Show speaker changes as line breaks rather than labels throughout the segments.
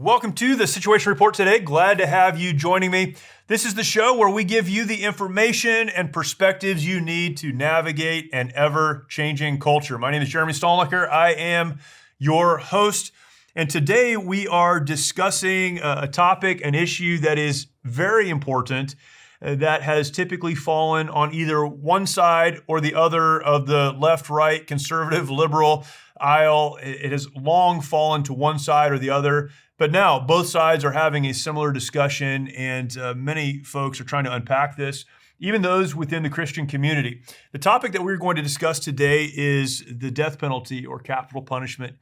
Welcome to the Situation Report today. Glad to have you joining me. This is the show where we give you the information and perspectives you need to navigate an ever-changing culture. My name is Jeremy Stolniker. I am your host. And today we are discussing a topic, an issue that is very important, that has typically fallen on either one side or the other of the left-right, conservative, liberal aisle. It has long fallen to one side or the other. But now both sides are having a similar discussion, and many folks are trying to unpack this, even those within the Christian community. The topic that we're going to discuss today is the death penalty or capital punishment.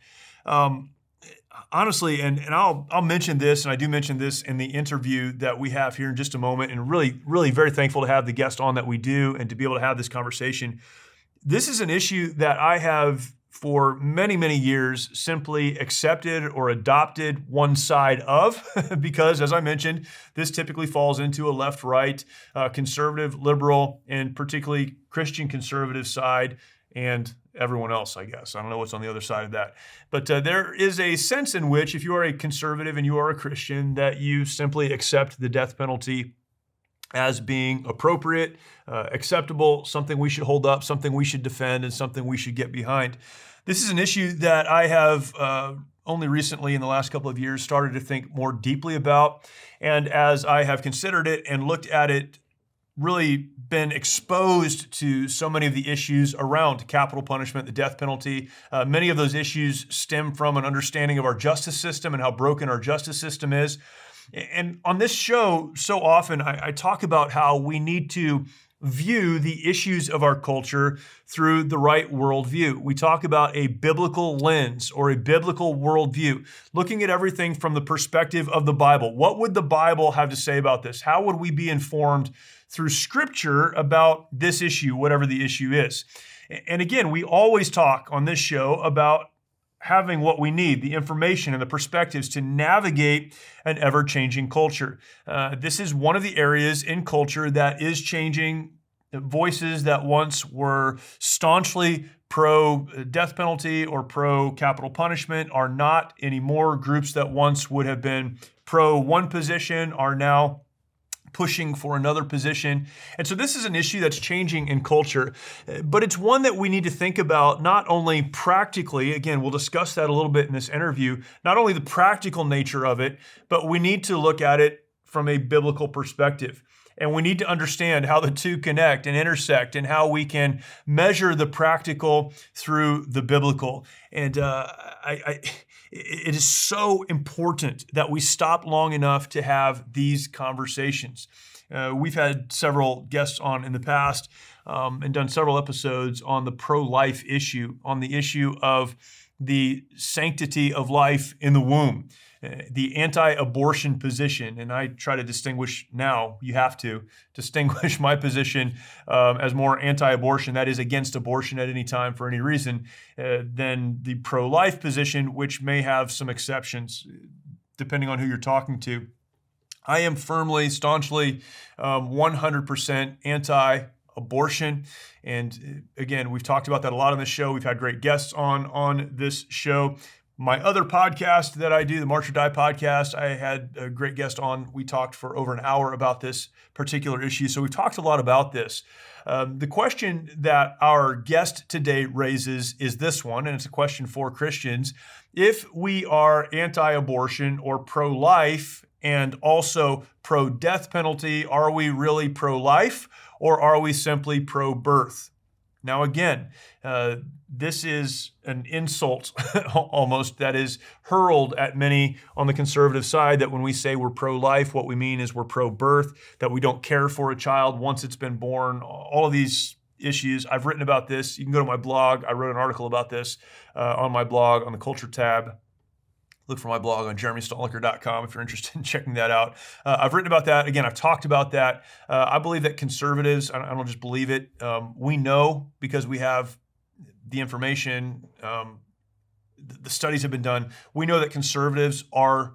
Honestly, and I'll mention this, and I do mention this in the interview that we have here in just a moment, and really very thankful to have the guest on that we do and to be able to have this conversation. This is an issue that I have for many, many years simply accepted or adopted one side of because, as I mentioned, this typically falls into a left-right, conservative, liberal, and particularly Christian conservative side, and everyone else, I guess. I don't know what's on the other side of that. But there is a sense in which if you are a conservative and you are a Christian, that you simply accept the death penalty as being appropriate, acceptable, something we should hold up, something we should defend, and something we should get behind. This is an issue that I have only recently in the last couple of years started to think more deeply about. And as I have considered it and looked at it, really been exposed to so many of the issues around capital punishment, the death penalty. Many of those issues stem from an understanding of our justice system and how broken our justice system is. And on this show, so often I talk about how we need to view the issues of our culture through the right worldview. We talk about a biblical lens or a biblical worldview, looking at everything from the perspective of the Bible. What would the Bible have to say about this? How would we be informed through Scripture about this issue, whatever the issue is? And again, we always talk on this show about having what we need, the information and the perspectives to navigate an ever-changing culture. This is one of the areas in culture that is changing. Voices that once were staunchly pro-death penalty or pro-capital punishment are not anymore. Groups that once would have been pro one position are now pushing for another position. And so this is an issue that's changing in culture, but it's one that we need to think about not only practically, again, we'll discuss that a little bit in this interview, not only the practical nature of it, but we need to look at it from a biblical perspective. And we need to understand how the two connect and intersect and how we can measure the practical through the biblical. And it is so important that we stop long enough to have these conversations. We've had several guests on in the past and done several episodes on the pro-life issue, on the issue of the sanctity of life in the womb, the anti-abortion position. And I try to distinguish now, you have to distinguish my position as more anti-abortion, that is against abortion at any time for any reason, than the pro-life position, which may have some exceptions depending on who you're talking to. I am firmly, staunchly, 100% anti-abortion. And again, we've talked about that a lot on this show. We've had great guests on this show. My other podcast that I do, the March or Die podcast, I had a great guest on. We talked for over an hour about this particular issue. So we've talked a lot about this. The question that our guest today raises is this one, and it's a question for Christians. If we are anti-abortion or pro-life and also pro-death penalty, are we really pro-life or are we simply pro-birth? Now, again, this is an insult almost that is hurled at many on the conservative side, that when we say we're pro-life, what we mean is we're pro-birth, that we don't care for a child once it's been born. All of these issues, I've written about this. You can go to my blog. I wrote an article about this on my blog on the Culture tab. Look for my blog on jeremystolniker.com if you're interested in checking that out. I've written about that. Again, I've talked about that. I believe that conservatives, I don't just believe it, we know because we have the information, the studies have been done. We know that conservatives are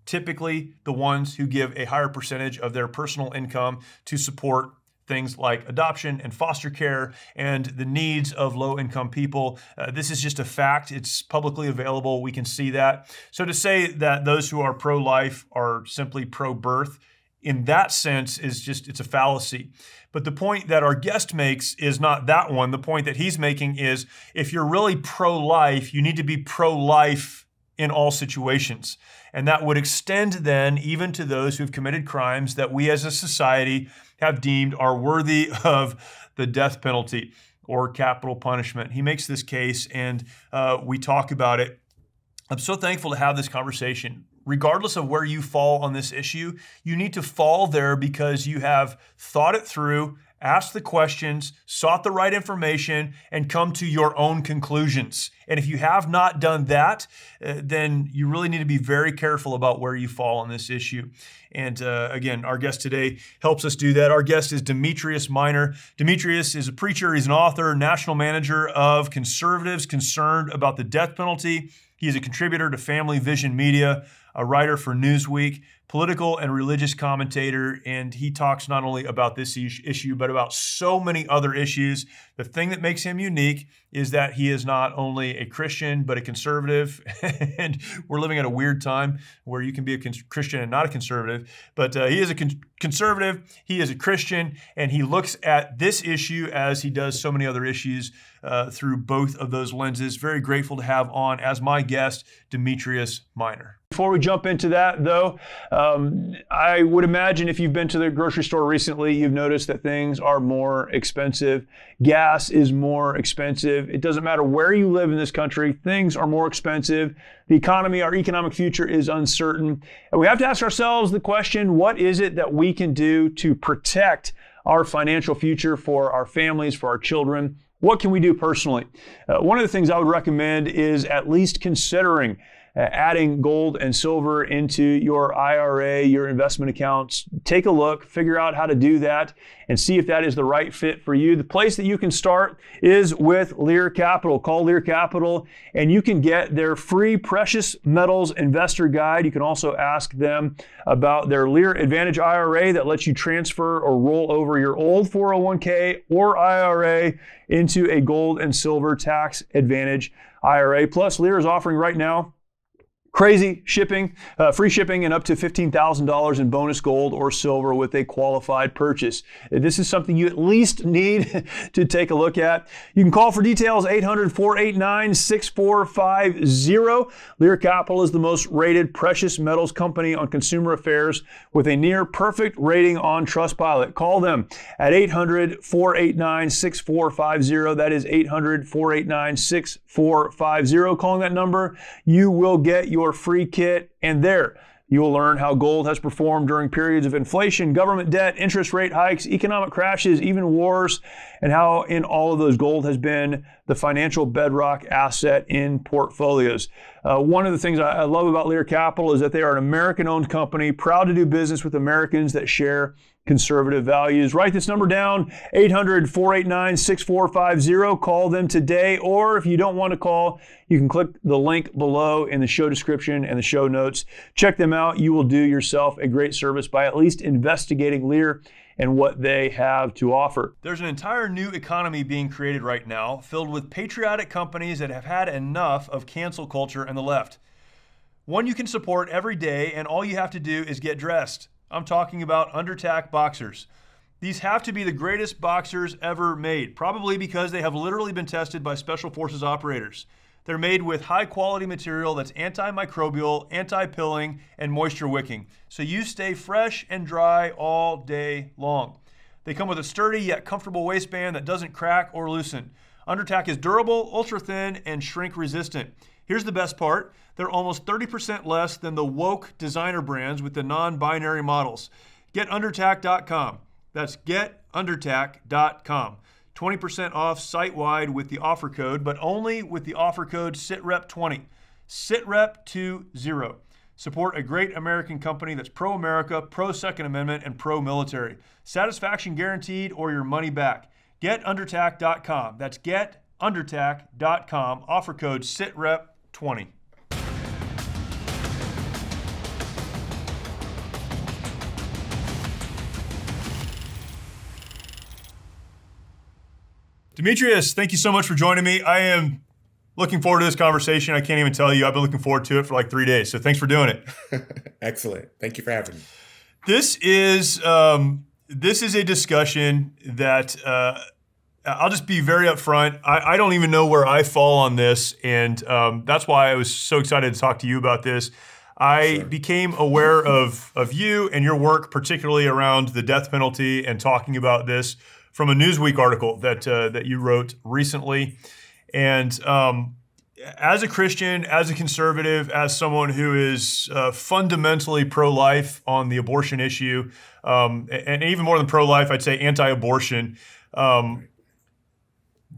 typically the ones who give a higher percentage of their personal income to support things like adoption and foster care and the needs of low-income people. This is just a fact. It's publicly available. We can see that. So to say that those who are pro-life are simply pro-birth, in that sense, it's a fallacy. But the point that our guest makes is not that one. The point that he's making is if you're really pro-life, you need to be pro-life in all situations. And that would extend then even to those who've committed crimes that we as a society have deemed are worthy of the death penalty or capital punishment. He makes this case and we talk about it. I'm so thankful to have this conversation. Regardless of where you fall on this issue, you need to fall there because you have thought it through, asked the questions, sought the right information, and come to your own conclusions. And if you have not done that, then you really need to be very careful about where you fall on this issue. And again, our guest today helps us do that. Our guest is Demetrius Minor. Demetrius is a preacher, he's an author, national manager of Conservatives Concerned About the Death Penalty. He is a contributor to Family Vision Media, a writer for Newsweek, political and religious commentator, and he talks not only about this issue, but about so many other issues. The thing that makes him unique is that he is not only a Christian, but a conservative, and we're living at a weird time where you can be a Christian and not a conservative, but he is a conservative, he is a Christian, and he looks at this issue as he does so many other issues through both of those lenses. Very grateful to have on as my guest, Demetrius Minor. Before we jump into that, though, I would imagine if you've been to the grocery store recently, you've noticed that things are more expensive. Gas is more expensive. It doesn't matter where you live in this country, things are more expensive. The economy, our economic future is uncertain. And we have to ask ourselves the question, what is it that we can do to protect our financial future for our families, for our children? What can we do personally? One of the things I would recommend is at least considering adding gold and silver into your IRA, your investment accounts. Take a look, figure out how to do that, and see if that is the right fit for you. The place that you can start is with Lear Capital. Call Lear Capital, and you can get their free Precious Metals Investor Guide. You can also ask them about their Lear Advantage IRA that lets you transfer or roll over your old 401k or IRA into a gold and silver tax advantage IRA. Plus, Lear is offering right now crazy shipping, free shipping, and up to $15,000 in bonus gold or silver with a qualified purchase. This is something you at least need to take a look at. You can call for details, 800-489-6450. Lear Capital is the most rated precious metals company on Consumer Affairs with a near perfect rating on Trustpilot. Call them at 800-489-6450. That is 800-489-6450. Calling that number, you will get your free kit, and there you will learn how gold has performed during periods of inflation, government debt, interest rate hikes, economic crashes, even wars, and how in all of those gold has been the financial bedrock asset in portfolios. One of the things I love about Lear Capital is that they are an American-owned company, proud to do business with Americans that share conservative values. Write this number down, 800-489-6450. Call them today, or if you don't want to call, you can click the link below in the show description and the show notes. Check them out. You will do yourself a great service by at least investigating Lear and what they have to offer. There's an entire new economy being created right now, filled with patriotic companies that have had enough of cancel culture and the left. One you can support every day, and all you have to do is get dressed. I'm talking about Undertack boxers. These have to be the greatest boxers ever made, probably because they have literally been tested by Special Forces operators. They're made with high quality material that's antimicrobial, anti-pilling, and moisture wicking, so you stay fresh and dry all day long. They come with a sturdy yet comfortable waistband that doesn't crack or loosen. Undertack is durable, ultra thin, and shrink resistant. Here's the best part. They're almost 30% less than the woke designer brands with the non-binary models. GetUndertack.com. That's GetUndertack.com. 20% off site-wide with the offer code, but only with the offer code SITREP20. SITREP20. Support a great American company that's pro-America, pro-Second Amendment, and pro-military. Satisfaction guaranteed or your money back. GetUndertack.com. That's GetUndertack.com. Offer code SITREP20. Demetrius, thank you so much for joining me. I am looking forward to this conversation. I can't even tell you. I've been looking forward to it for like 3 days. So thanks for doing it.
Excellent. Thank you for having me.
This is a discussion that I'll just be very upfront. I don't even know where I fall on this, and that's why I was so excited to talk to you about this. I became aware of you and your work, particularly around the death penalty and talking about this from a Newsweek article that you wrote recently. And as a Christian, as a conservative, as someone who is fundamentally pro-life on the abortion issue, and even more than pro-life, I'd say anti-abortion,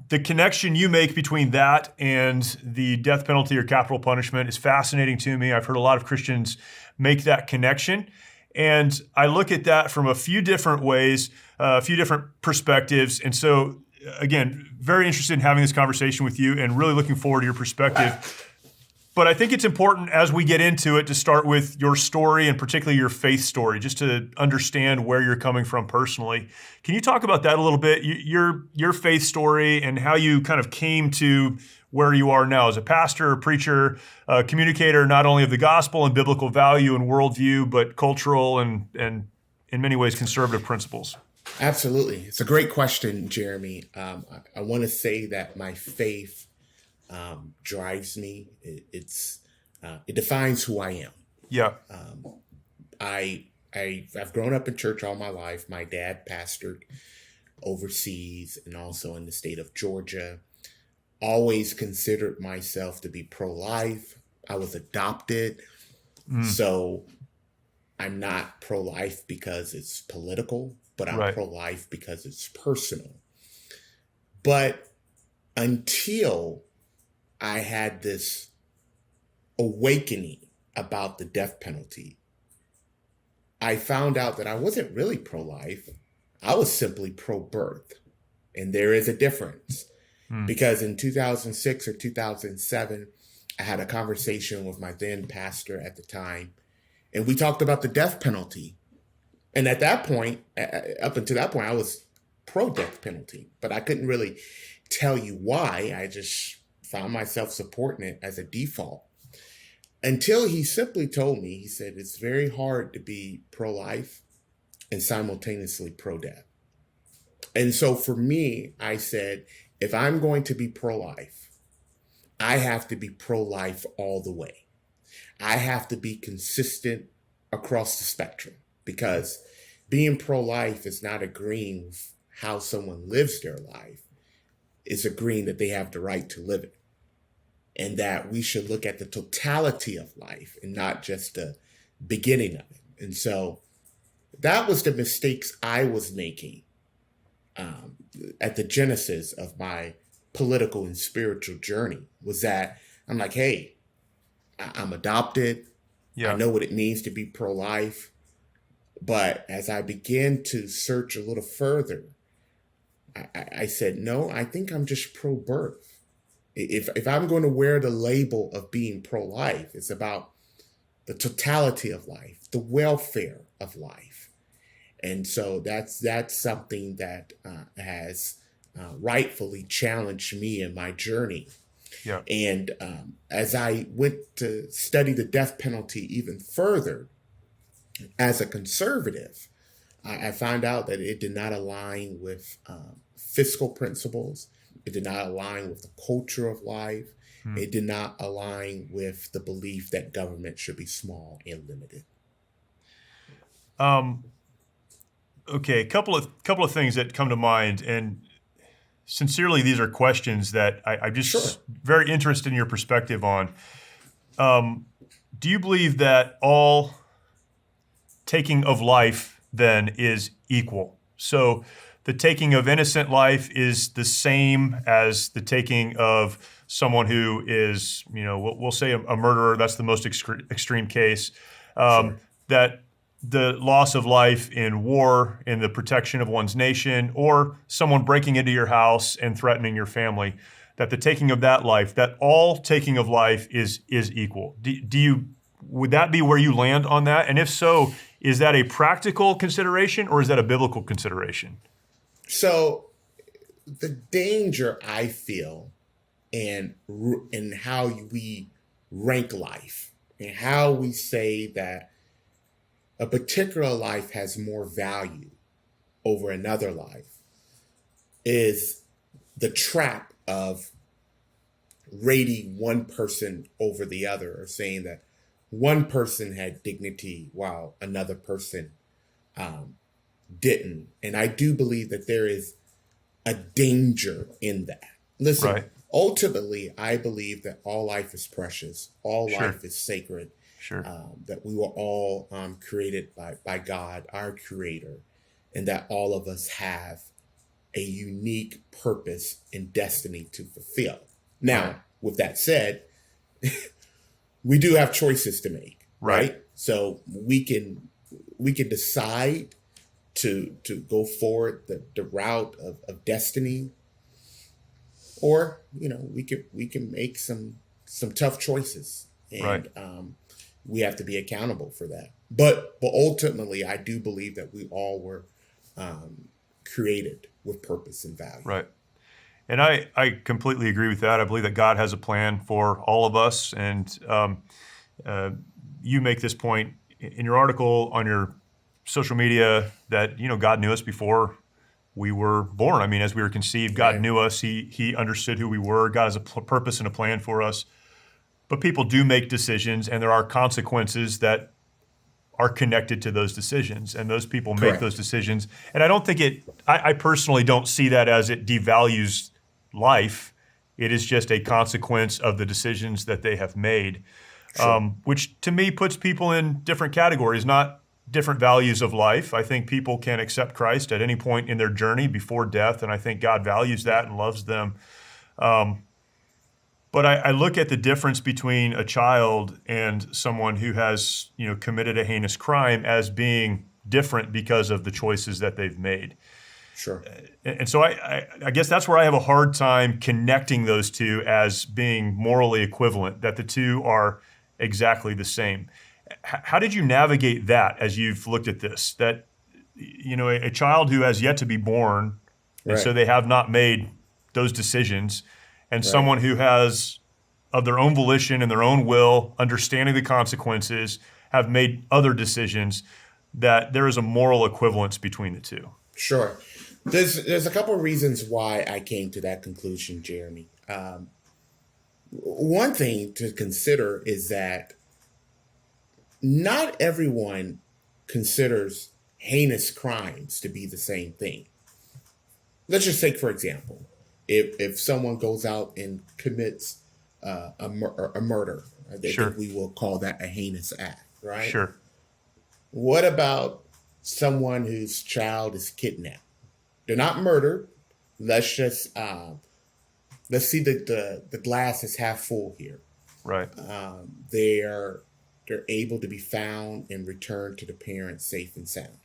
the connection you make between that and the death penalty or capital punishment is fascinating to me. I've heard a lot of Christians make that connection. And I look at that from a few different ways, a few different perspectives. And so, again, very interested in having this conversation with you and really looking forward to your perspective. But I think it's important as we get into it to start with your story and particularly your faith story, just to understand where you're coming from personally. Can you talk about that a little bit, your faith story and how you kind of came to where you are now as a pastor, a preacher, a communicator, not only of the gospel and biblical value and worldview, but cultural and in many ways conservative principles?
Absolutely. It's a great question, Jeremy. I want to say that my faith drives me. It defines who I am.
Yeah.
I've grown up in church all my life. My dad pastored overseas and also in the state of Georgia. Always considered myself to be pro-life. I was adopted. So I'm not pro-life because it's political, but I'm pro-life because it's personal. But until I had this awakening about the death penalty, I found out that I wasn't really pro-life. I was simply pro-birth. And there is a difference. Because in 2006 or 2007, I had a conversation with my then pastor at the time, and we talked about the death penalty. And at that point, up until that point, I was pro-death penalty, but I couldn't really tell you why. I just found myself supporting it as a default until he simply told me, he said, it's very hard to be pro-life and simultaneously pro-death. And so for me, I said, if I'm going to be pro-life, I have to be pro-life all the way. I have to be consistent across the spectrum, because being pro-life is not agreeing with how someone lives their life. It's agreeing that they have the right to live it, and that we should look at the totality of life and not just the beginning of it. And so that was the mistakes I was making at the genesis of my political and spiritual journey, was that I'm like, hey, I'm adopted. Yeah. I know what it means to be pro-life. But as I began to search a little further, I said, no, I think I'm just pro-birth. If I'm going to wear the label of being pro-life, it's about the totality of life, the welfare of life. And so that's something that has rightfully challenged me in my journey. Yeah. And as I went to study the death penalty even further, as a conservative, I found out that it did not align with fiscal principles. It did not align with the culture of life. It did not align with the belief that government should be small and limited.
Okay, a couple of things that come to mind, and sincerely, these are questions that I'm just very interested in your perspective on. Do you believe that all taking of life then is equal? So the taking of innocent life is the same as the taking of someone who is, we'll say a murderer. That's the most extreme case. That the loss of life in war, in the protection of one's nation, or someone breaking into your house and threatening your family, that the taking of that life, that all taking of life is equal. Would that be where you land on that? And if so, is that a practical consideration or is that a biblical consideration?
So the danger I feel and how we rank life and how we say that a particular life has more value over another life is the trap of rating one person over the other, or saying that one person had dignity while another person um, didn't. And I do believe that there is a danger in that. Listen,
Right.
ultimately, I believe that all life is precious, all
Sure.
life is sacred,
Sure.
that we were all created by God, our creator, and that all of us have a unique purpose and destiny to fulfill.
Right.
Now, with that said, we do have choices to make,
Right.
right? So we can decide to go forward the route of destiny, or we can make some tough choices,
Right.
and we have to be accountable for that. But ultimately, I do believe that we all were created with purpose and value.
Right. And I completely agree with that. I believe that God has a plan for all of us. And uh, you make this point in your article on your social media that, God knew us before we were born. I mean, as we were conceived, God
Right.
knew us. He understood who we were. God has a purpose and a plan for us. But people do make decisions, and there are consequences that are connected to those decisions, and those people make those
Correct.
decisions. And I don't think I personally don't see that as it devalues life. It is just a consequence of the decisions that they have made,
Sure.
which to me puts people in different categories, not different values of life. I think people can accept Christ at any point in their journey before death, and I think God values that and loves them. But I look at the difference between a child and someone who has, committed a heinous crime as being different because of the choices that they've made.
Sure.
And so I guess that's where I have a hard time connecting those two as being morally equivalent, that the two are exactly the same. How did you navigate that as you've looked at this? That, a child who has yet to be born, and so
Right.
they have not made those decisions, and
Right.
someone who has, of their own volition and their own will, understanding the consequences, have made other decisions, that there is a moral equivalence between the two.
Sure. There's a couple of reasons why I came to that conclusion, Jeremy. One thing to consider is that not everyone considers heinous crimes to be the same thing. Let's just take, for example, if someone goes out and commits a murder, I
Sure,
think we will call that a heinous act, right?
sure,
What about someone whose child is kidnapped? They're not murdered. Let's just let's see the glass is half full here.
right,
They're able to be found and returned to the parents safe and sound,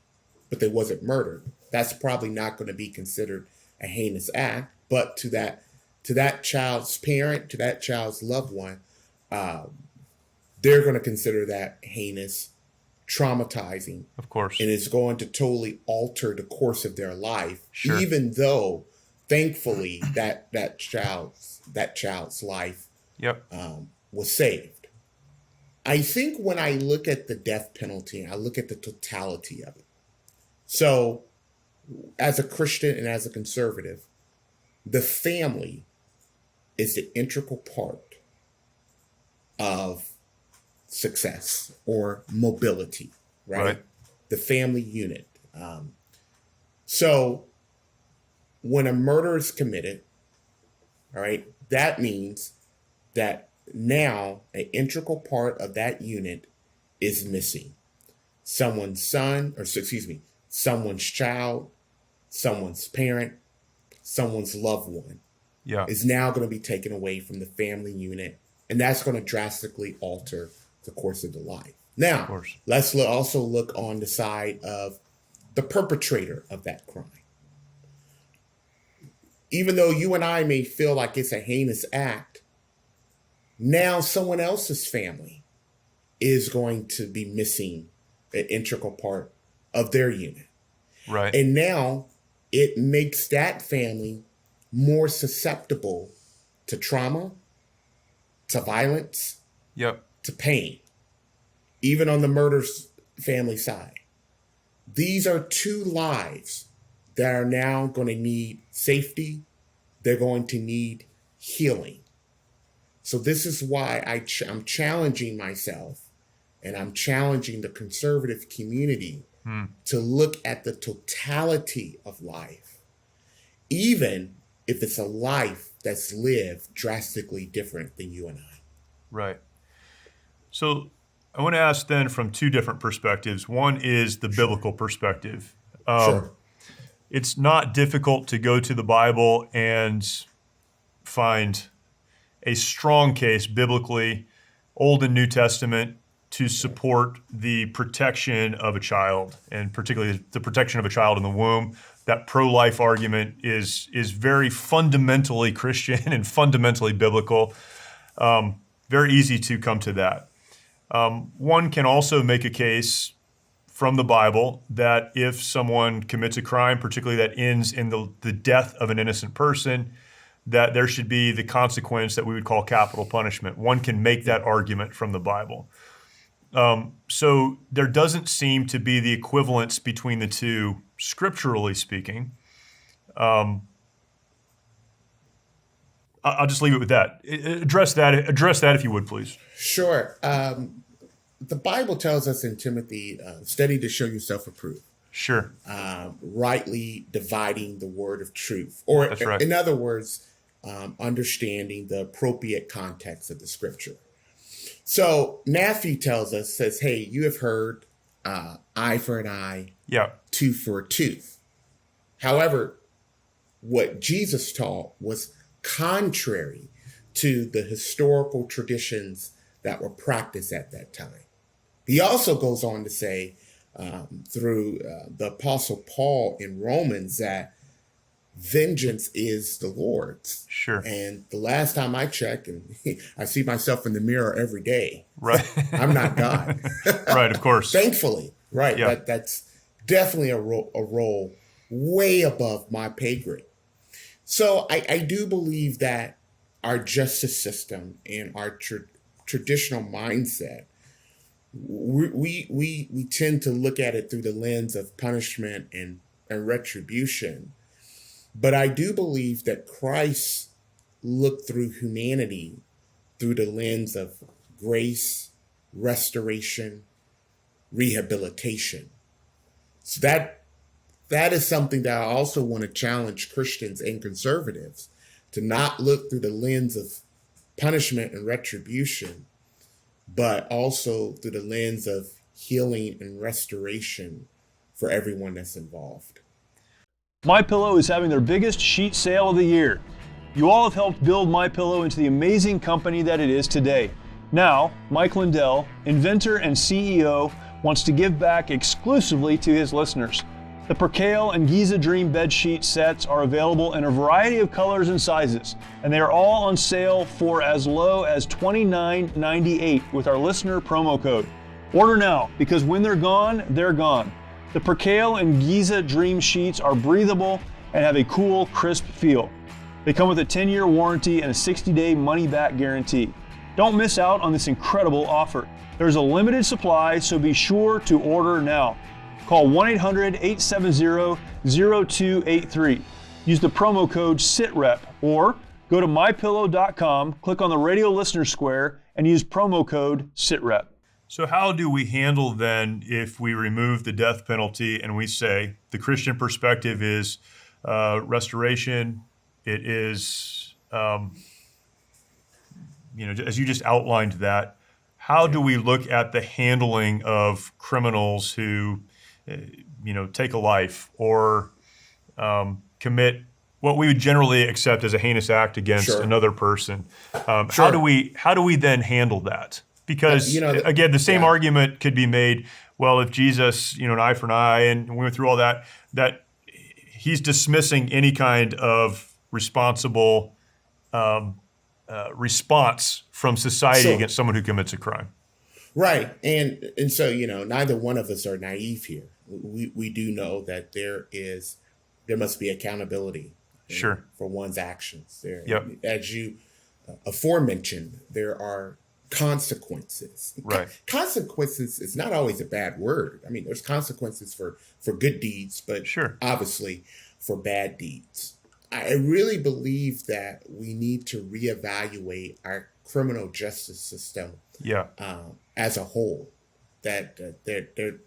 but they wasn't murdered. That's probably not going to be considered a heinous act, but to that child's parent, to that child's loved one, they're going to consider that heinous, traumatizing,
of course,
and it's going to totally alter the course of their life,
sure,
even though thankfully that child's life
yep,
was saved. I think when I look at the death penalty, I look at the totality of it. So, as a Christian and as a conservative, the family is the integral part of success or mobility, right?
right,
The family unit. So, when a murder is committed, all right, that means that now an integral part of that unit is missing. Someone's son, or excuse me, someone's child, someone's parent, someone's loved one
yeah,
is now going to be taken away from the family unit, and that's going to drastically alter the course of the life.
of
Now,
course,
let's also look on the side of the perpetrator of that crime. Even though you and I may feel like it's a heinous act, now someone else's family is going to be missing an integral part of their unit.
right,
And now it makes that family more susceptible to trauma, to violence,
Yep.
to pain, even on the murder family side. These are two lives that are now going to need safety. They're going to need healing. So this is why I'm challenging myself, and I'm challenging the conservative community to look at the totality of life, even if it's a life that's lived drastically different than you and I.
Right. So I want to ask then from two different perspectives. One is the biblical perspective.
Sure.
It's not difficult to go to the Bible and find a strong case biblically, Old and New Testament, to support the protection of a child, and particularly the protection of a child in the womb. That pro-life argument is very fundamentally Christian and fundamentally biblical. Very easy to come to that. One can also make a case from the Bible that if someone commits a crime, particularly that ends in the death of an innocent person, that there should be the consequence that we would call capital punishment. One can make that argument from the Bible. So there doesn't seem to be the equivalence between the two, scripturally speaking. I'll just leave it with that. Address that if you would, please.
Sure. The Bible tells us in Timothy, study to show yourself approved.
Sure.
Rightly dividing the word of truth. Or
That's right.
In other words, understanding the appropriate context of the scripture. So Matthew says, hey, you have heard eye for an eye, tooth for a tooth. However, what Jesus taught was contrary to the historical traditions that were practiced at that time. He also goes on to say through the Apostle Paul in Romans that vengeance is the Lord's.
Sure.
And the last time I checked, and I see myself in the mirror every day.
Right.
I'm not God.
Right, of course.
Thankfully. Right.
Yeah.
That's definitely a role way above my pay grade. So I do believe that our justice system and our traditional mindset, we tend to look at it through the lens of punishment and retribution. But I do believe that Christ looked through humanity through the lens of grace, restoration, rehabilitation. So that is something that I also want to challenge Christians and conservatives to not look through the lens of punishment and retribution, but also through the lens of healing and restoration for everyone that's involved.
MyPillow is having their biggest sheet sale of the year. You all have helped build MyPillow into the amazing company that it is today. Now, Mike Lindell, inventor and CEO, wants to give back exclusively to his listeners. The Percale and Giza Dream bed sheet sets are available in a variety of colors and sizes, and they are all on sale for as low as $29.98 with our listener promo code. Order now, because when they're gone, they're gone. The Percale and Giza Dream sheets are breathable and have a cool, crisp feel. They come with a 10-year warranty and a 60-day money-back guarantee. Don't miss out on this incredible offer. There's a limited supply, so be sure to order now. Call 1-800-870-0283. Use the promo code SITREP or go to mypillow.com, click on the radio listener square, and use promo code SITREP.
So how do we handle then if we remove the death penalty and we say the Christian perspective is restoration, it is, as you just outlined that, how do we look at the handling of criminals who, take a life or commit what we would generally accept as a heinous act against another person? How do we then handle that? Because again, the same argument could be made. Well, if Jesus, an eye for an eye, and we went through all that he's dismissing any kind of responsible response from society against someone who commits a crime.
Right, and so neither one of us are naive here. We do know that there must be accountability
Sure.
for one's actions. There,
Yep.
as you aforementioned, there are consequences.
Right.
Consequences is not always a bad word. I mean, there's consequences for good deeds, but
Sure.
obviously for bad deeds. I really believe that we need to reevaluate our criminal justice system
Yeah.
as a whole. That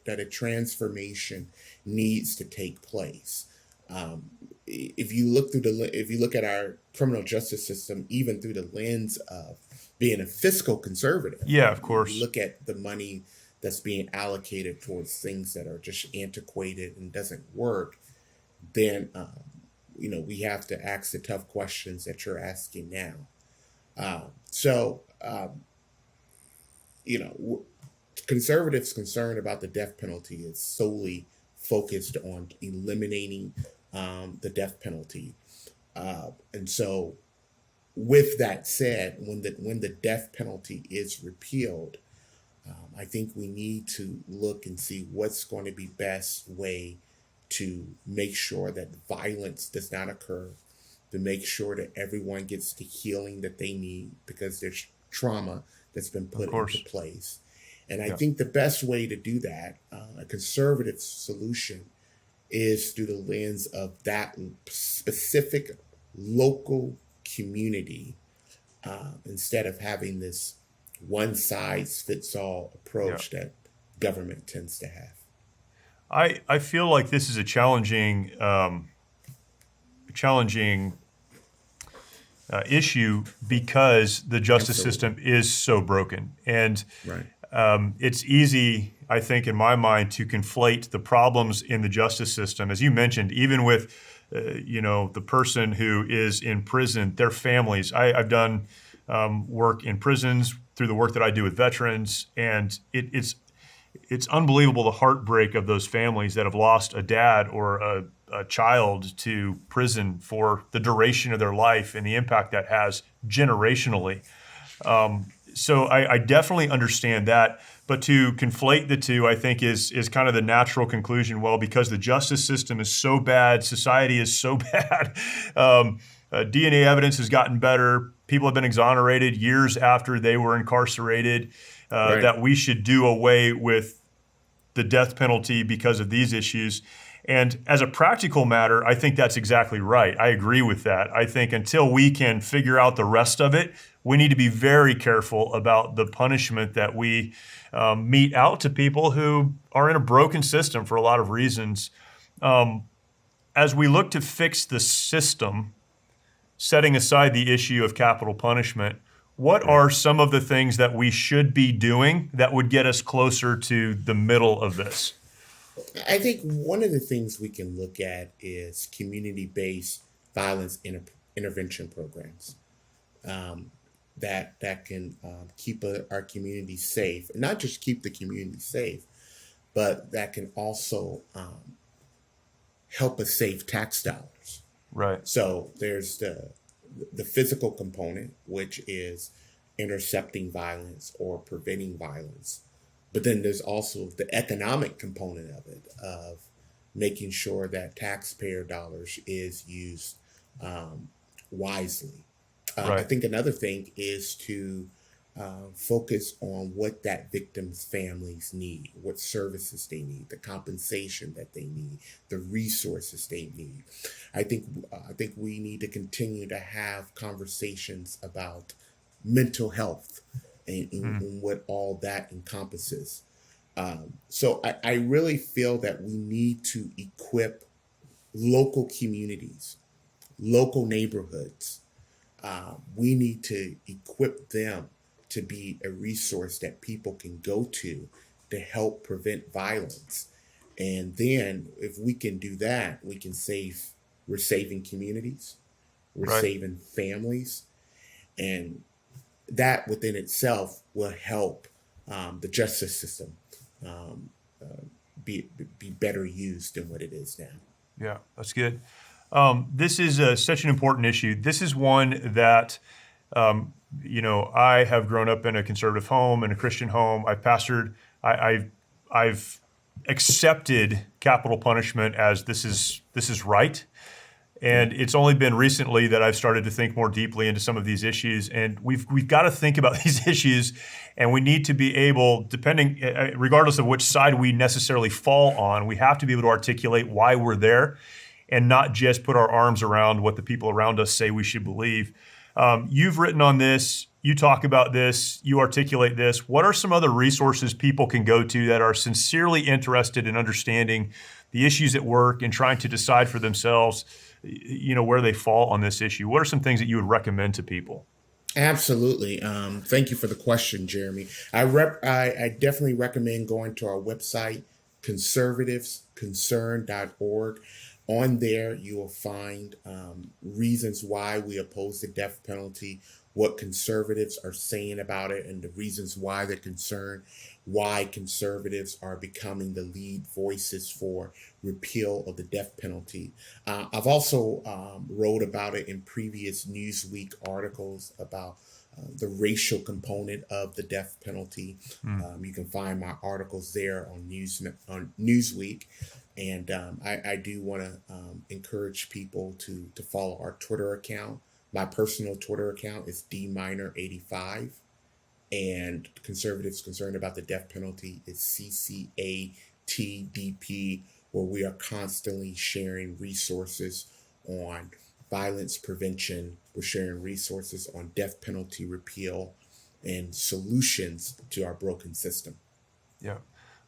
a transformation needs to take place. If you look at our criminal justice system, even through the lens of being a fiscal conservative,
Yeah, of course.
you look at the money that's being allocated towards things that are just antiquated and doesn't work, then we have to ask the tough questions that you're asking now. Conservatives concerned about the death penalty is solely focused on eliminating the death penalty. And so with that said, when the death penalty is repealed, I think we need to look and see what's going to be best way to make sure that violence does not occur, to make sure that everyone gets the healing that they need because there's trauma that's been put into place. And I think the best way to do that, a conservative solution, is through the lens of that specific local community, instead of having this one-size-fits-all approach that government tends to have.
I feel like this is a challenging issue because the justice system is so broken. And it's easy, I think, in my mind, to conflate the problems in the justice system, as you mentioned, even with the person who is in prison, their families. I've done work in prisons through the work that I do with veterans, and it's unbelievable the heartbreak of those families that have lost a dad or a child to prison for the duration of their life and the impact that has generationally. So I definitely understand that, but to conflate the two, I think is kind of the natural conclusion. Well, because the justice system is so bad, society is so bad, DNA evidence has gotten better, people have been exonerated years after they were incarcerated, that we should do away with the death penalty because of these issues. And as a practical matter, I think that's exactly right. I agree with that. I think until we can figure out the rest of it, we need to be very careful about the punishment that we mete out to people who are in a broken system for a lot of reasons. As we look to fix the system, setting aside the issue of capital punishment, what are some of the things that we should be doing that would get us closer to the middle of this?
I think one of the things we can look at is community-based violence intervention programs that can keep our community safe. And not just keep the community safe, but that can also help us save tax dollars.
Right.
So there's the physical component, which is intercepting violence or preventing violence. But then there's also the economic component of it, of making sure that taxpayer dollars is used wisely. I think another thing is to focus on what that victim's families need, what services they need, the compensation that they need, the resources they need. I think we need to continue to have conversations about mental health and what all that encompasses. So I really feel that we need to equip local communities, local neighborhoods. We need to equip them to be a resource that people can go to help prevent violence. And then if we can do that, we're saving communities, we're saving families, and that within itself will help the justice system be better used than what it is now.
Yeah, that's good. This is such an important issue. This is one that, I have grown up in a conservative home, in a Christian home. I've pastored. I've accepted capital punishment as this is right. And it's only been recently that I've started to think more deeply into some of these issues. And we've got to think about these issues, and we need to be able, regardless of which side we necessarily fall on, we have to be able to articulate why we're there and not just put our arms around what the people around us say we should believe. You've written on this, you talk about this, you articulate this. What are some other resources people can go to that are sincerely interested in understanding the issues at work and trying to decide for themselves, where they fall on this issue? What are some things that you would recommend to people?
Absolutely. Thank you for the question, Jeremy. I definitely recommend going to our website, conservativesconcern.org. On there, you will find reasons why we oppose the death penalty, what conservatives are saying about it, and the reasons why they're concerned, why conservatives are becoming the lead voices for repeal of the death penalty. I've also wrote about it in previous Newsweek articles about the racial component of the death penalty. You can find my articles there on Newsweek. And I do want to encourage people to follow our Twitter account. My personal Twitter account is DMinor85. And Conservatives Concerned About the Death Penalty is CCATDP, where we are constantly sharing resources on violence prevention. We're sharing resources on death penalty repeal and solutions to our broken system.
Yeah.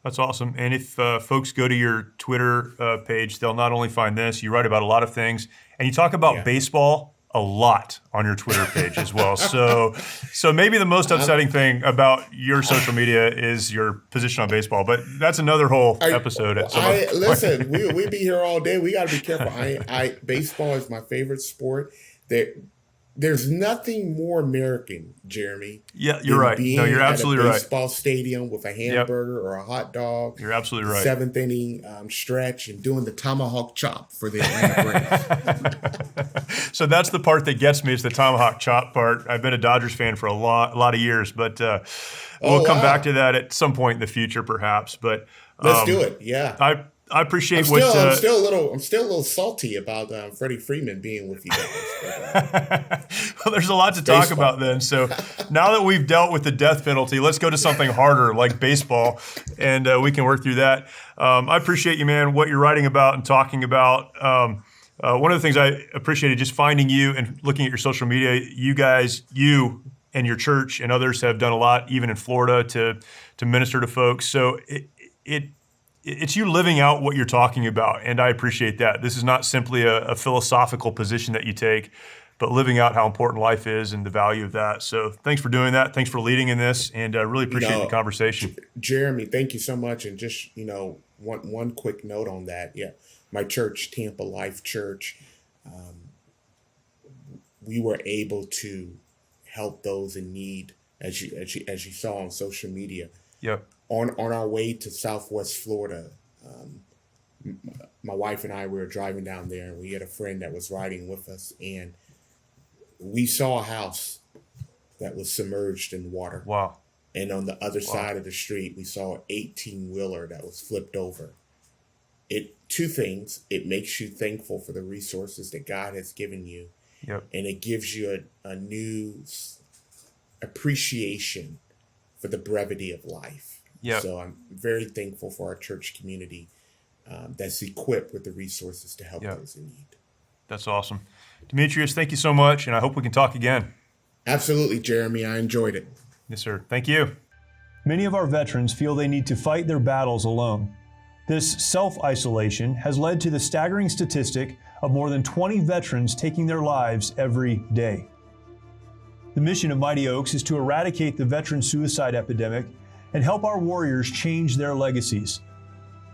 That's awesome. And if folks go to your Twitter page, they'll not only find this, you write about a lot of things, and you talk about baseball a lot on your Twitter page as well. So maybe the most upsetting thing about your social media is your position on baseball, but that's another whole episode.
Listen, we be here all day. We got to be careful. Baseball is my favorite sport. There's nothing more American, Jeremy.
Yeah, you're right. No, you're absolutely right.
Baseball stadium with a hamburger or a hot dog.
You're absolutely right.
Seventh inning stretch and doing the tomahawk chop for the Atlanta Braves.
So that's the part that gets me, is the tomahawk chop part. I've been a Dodgers fan for a lot of years, but we'll come back to that at some point in the future, perhaps. But
let's do it. Yeah.
I appreciate
I'm still a little salty about Freddie Freeman being with you guys.
Well, there's a lot to talk about then. So now that we've dealt with the death penalty, let's go to something harder like baseball, and we can work through that. I appreciate you, man, what you're writing about and talking about. One of the things I appreciated just finding you and looking at your social media, you and your church and others have done a lot, even in Florida, to minister to folks. So it's you living out what you're talking about, and I appreciate that. This is not simply a philosophical position that you take, but living out how important life is and the value of that. So thanks for doing that. Thanks for leading in this, and I really appreciate the conversation.
Jeremy, thank you so much. And just, one quick note on that. Yeah, my church, Tampa Life Church, we were able to help those in need, as you saw on social media.
Yep.
On our way to Southwest Florida, my wife and I, we were driving down there, and we had a friend that was riding with us, and we saw a house that was submerged in water.
Wow.
And on the other side of the street, we saw an 18-wheeler that was flipped over. Two things. It makes you thankful for the resources that God has given you.
Yep.
And it gives you a new appreciation for the brevity of life.
Yep.
So I'm very thankful for our church community that's equipped with the resources to help those in need.
That's awesome. Demetrius, thank you so much, and I hope we can talk again.
Absolutely, Jeremy. I enjoyed it.
Yes, sir. Thank you.
Many of our veterans feel they need to fight their battles alone. This self-isolation has led to the staggering statistic of more than 20 veterans taking their lives every day. The mission of Mighty Oaks is to eradicate the veteran suicide epidemic and help our warriors change their legacies.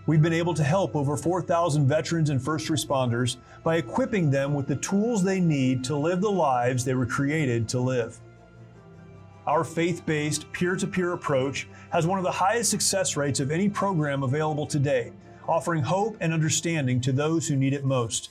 We've been able to help over 4,000 veterans and first responders by equipping them with the tools they need to live the lives they were created to live. Our faith-based, peer-to-peer approach has one of the highest success rates of any program available today, offering hope and understanding to those who need it most.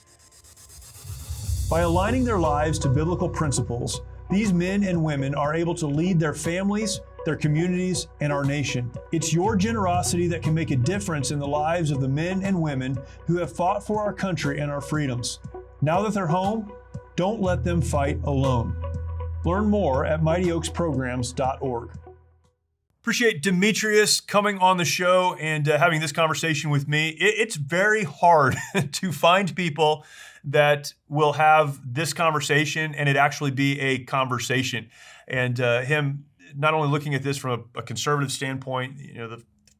By aligning their lives to biblical principles, these men and women are able to lead their families, their communities, and our nation. It's your generosity that can make a difference in the lives of the men and women who have fought for our country and our freedoms. Now that they're home, don't let them fight alone. Learn more at mightyoaksprograms.org.
Appreciate Demetrius coming on the show and having this conversation with me. It's very hard to find people that will have this conversation and it actually be a conversation. And him not only looking at this from a conservative standpoint,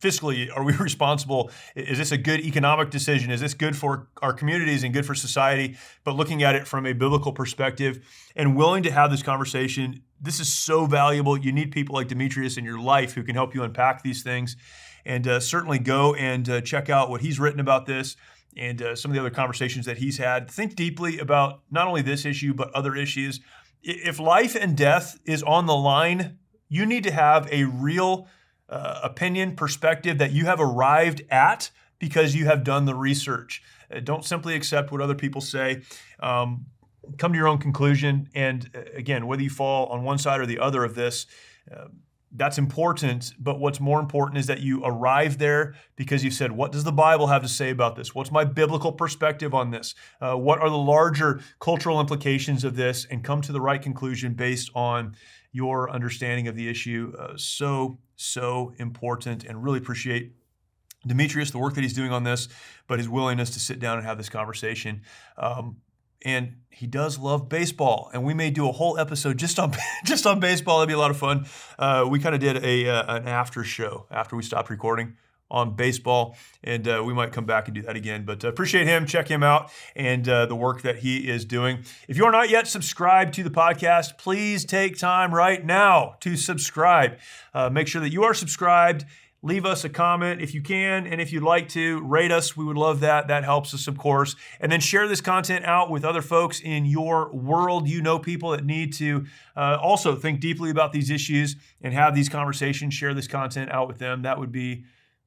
fiscally, are we responsible? Is this a good economic decision? Is this good for our communities and good for society? But looking at it from a biblical perspective and willing to have this conversation, this is so valuable. You need people like Demetrius in your life who can help you unpack these things. And certainly go and check out what he's written about this and some of the other conversations that he's had. Think deeply about not only this issue, but other issues. If life and death is on the line, you need to have a real opinion, perspective that you have arrived at because you have done the research. Don't simply accept what other people say. Come to your own conclusion. And again, whether you fall on one side or the other of this, that's important. But what's more important is that you arrive there because you said, what does the Bible have to say about this? What's my biblical perspective on this? What are the larger cultural implications of this? And come to the right conclusion based on your understanding of the issue. So important, and really appreciate Demetrius, the work that he's doing on this, but his willingness to sit down and have this conversation. And he does love baseball, and we may do a whole episode just on baseball. That'd be a lot of fun. We kind of did an after show after we stopped recording on baseball, and we might come back and do that again. But appreciate him. Check him out and the work that he is doing. If you are not yet subscribed to the podcast, please take time right now to subscribe. Make sure that you are subscribed. Leave us a comment if you can, and if you'd like to, rate us. We would love that. That helps us, of course. And then share this content out with other folks in your world. You know people that need to also think deeply about these issues and have these conversations. Share this content out with them. That would be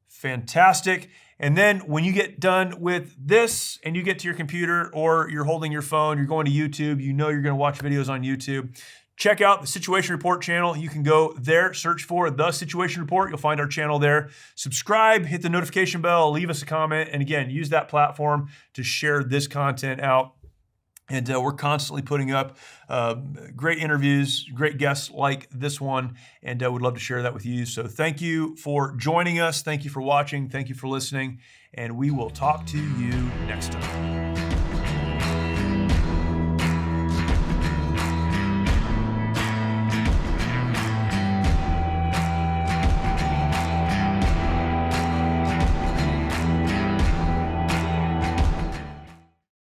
fantastic. And then when you get done with this and you get to your computer or you're holding your phone, you're going to YouTube, you're going to watch videos on YouTube, check out the Situation Report channel. You can go there, search for The Situation Report. You'll find our channel there. Subscribe, hit the notification bell, leave us a comment. And again, use that platform to share this content out. And we're constantly putting up great interviews, great guests like this one, and would love to share that with you. So thank you for joining us. Thank you for watching. Thank you for listening. And we will talk to you next time.